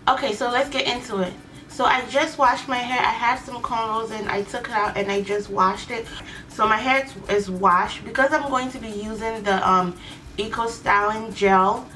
Okay, so let's get into it. So I just washed my hair. I had some cornrows and I took it out and I just washed it. So my hair is washed. Because I'm going to be using the Eco Styling Gel,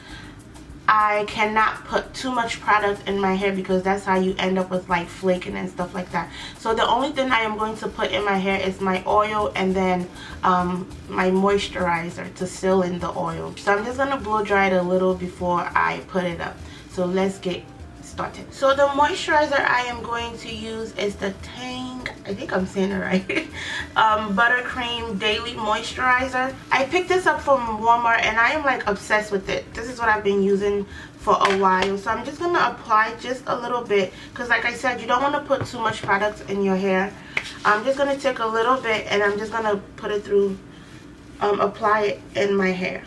I cannot put too much product in my hair because that's how you end up with like flaking and stuff like that. So the only thing I am going to put in my hair is my oil and then my moisturizer to seal in the oil. So I'm just going to blow dry it a little before I put it up. So let's get started. So the moisturizer I am going to use is the Tang, I think I'm saying it right, Buttercream Daily Moisturizer. I picked this up from Walmart and I am like obsessed with it. This is what I've been using for a while. So I'm just going to apply just a little bit because like I said, you don't want to put too much product in your hair. I'm just going to take a little bit and I'm just going to put it through, apply it in my hair.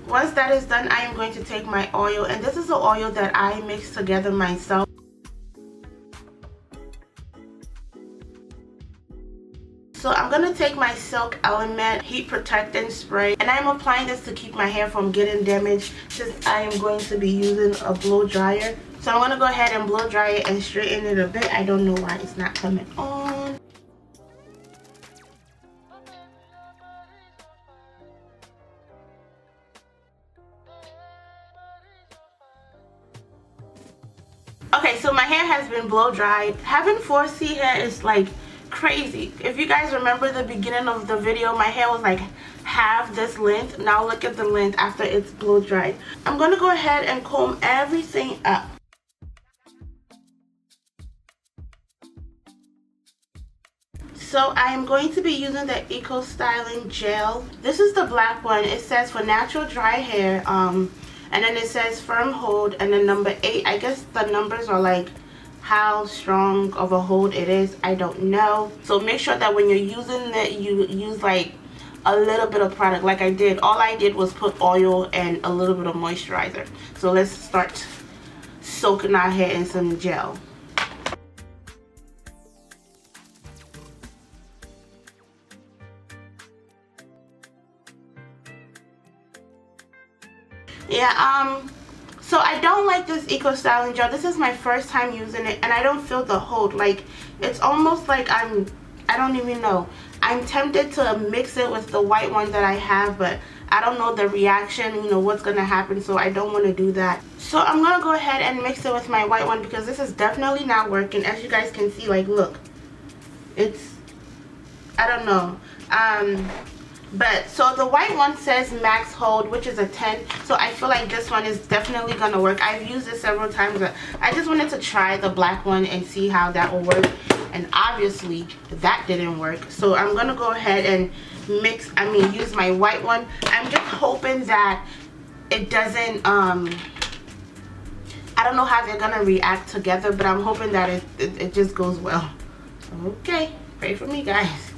Once that is done, I am going to take my oil, and this is the oil that I mix together myself. So I'm going to take my Silk Element Heat Protectant Spray, and I'm applying this to keep my hair from getting damaged since I am going to be using a blow dryer. So I'm going to go ahead and blow dry it and straighten it a bit. I don't know why it's not coming on. Okay, so my hair has been blow dried. Having 4C hair is like crazy. If you guys remember the beginning of the video, my hair was like half this length. Now look at the length after it's blow dried. I'm going to go ahead and comb everything up. So I am going to be using the Eco Styling Gel. This is the black one. It says for natural dry hair, and then it says firm hold, and then number 8. I guess the numbers are like how strong of a hold it is. I don't know. So make sure that when you're using it, you use like a little bit of product like I did. All I did was put oil and a little bit of moisturizer. So let's start soaking our hair in some gel. Yeah, so I don't like this Eco Styling Gel. This is my first time using it and I don't feel the hold. Like, it's almost like I don't even know. I'm tempted to mix it with the white one that I have, but I don't know the reaction, you know, what's gonna happen, so I don't want to do that. So I'm gonna go ahead and mix it with my white one because this is definitely not working. As you guys can see, like, look, it's, I don't know. But so the white one says max hold, which is a 10, so I feel like this one is definitely gonna work. I've used it several times, but I just wanted to try the black one and see how that will work, and obviously that didn't work. So I'm gonna go ahead and use my white one. I'm just hoping that it doesn't I don't know how they're gonna react together, but I'm hoping that it just goes well. Okay, pray for me, guys.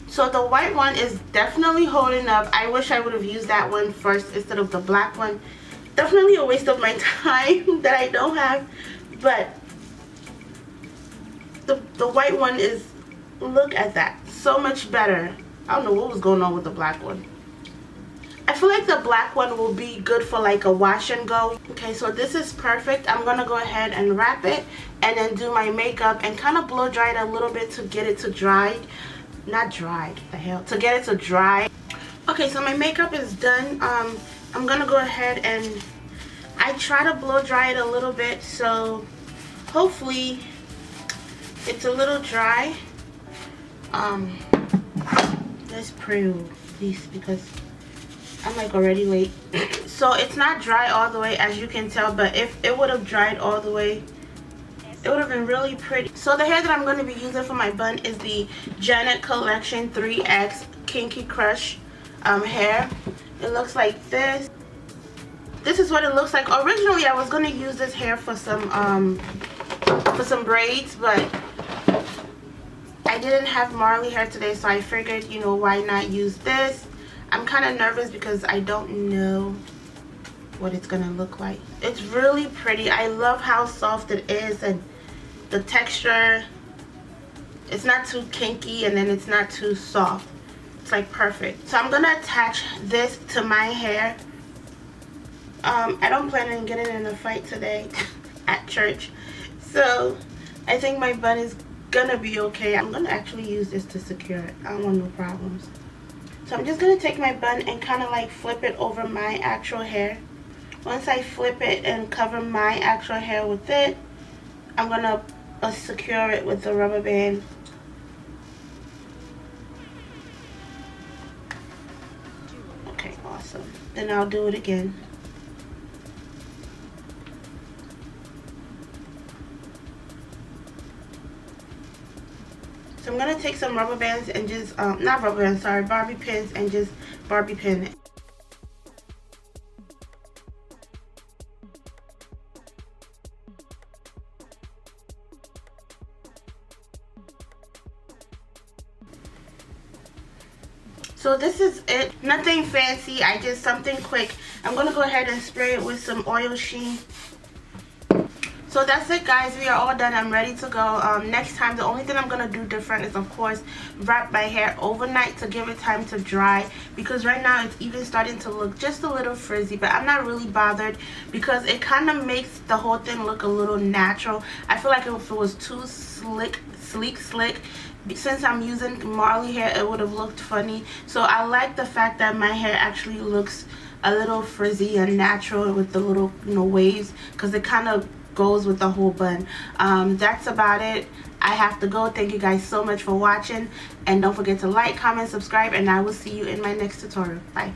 So the white one is definitely holding up. I wish I would have used that one first instead of the black one. Definitely a waste of my time that I don't have. But the white one is, look at that, so much better. I don't know what was going on with the black one. I feel like the black one will be good for like a wash and go. Okay, so this is perfect. I'm gonna go ahead and wrap it and then do my makeup and kind of blow dry it a little bit to get it to dry. Not dried, the hell, to get it to dry. Okay, so my makeup is done. I'm gonna go ahead and I try to blow dry it a little bit, so hopefully it's a little dry. Let's pray, please, because I'm like already late. So it's not dry all the way, as you can tell, but if it would have dried all the way, it would have been really pretty. So the hair that I'm going to be using for my bun is the Colloection 3X Kinky Crush hair. It looks like this. This is what it looks like. Originally, I was going to use this hair for some braids, but I didn't have Marley hair today, so I figured, you know, why not use this. I'm kind of nervous because I don't know what it's gonna look like. It's really pretty. I love how soft it is, and the texture, it's not too kinky and then it's not too soft. It's like perfect. So I'm gonna attach this to my hair. I don't plan on getting in a fight today at church, so I think my bun is gonna be okay. I'm gonna actually use this to secure it. I don't want no problems. So I'm just gonna take my bun and kind of like flip it over my actual hair. Once I flip it and cover my actual hair with it, I'm gonna secure it with the rubber band. Okay, awesome. Then I'll do it again. So I'm gonna take some rubber bands and just not rubber bands, sorry, Barbie pins, and just Barbie pin it. So this is it. Nothing fancy. I just something quick. I'm gonna go ahead and spray it with some oil sheen. So that's it, guys. We are all done. I'm ready to go. Next time, the only thing I'm gonna do different is, of course, wrap my hair overnight to give it time to dry, because right now it's even starting to look just a little frizzy, but I'm not really bothered because it kind of makes the whole thing look a little natural. I feel like if it was too sleek, since I'm using Marley hair, it would have looked funny. So I like the fact that my hair actually looks a little frizzy and natural with the little, you know, waves, because it kind of goes with the whole bun. That's about it. I have to go. Thank you guys so much for watching, and don't forget to like, comment, subscribe, and I will see you in my next tutorial. Bye.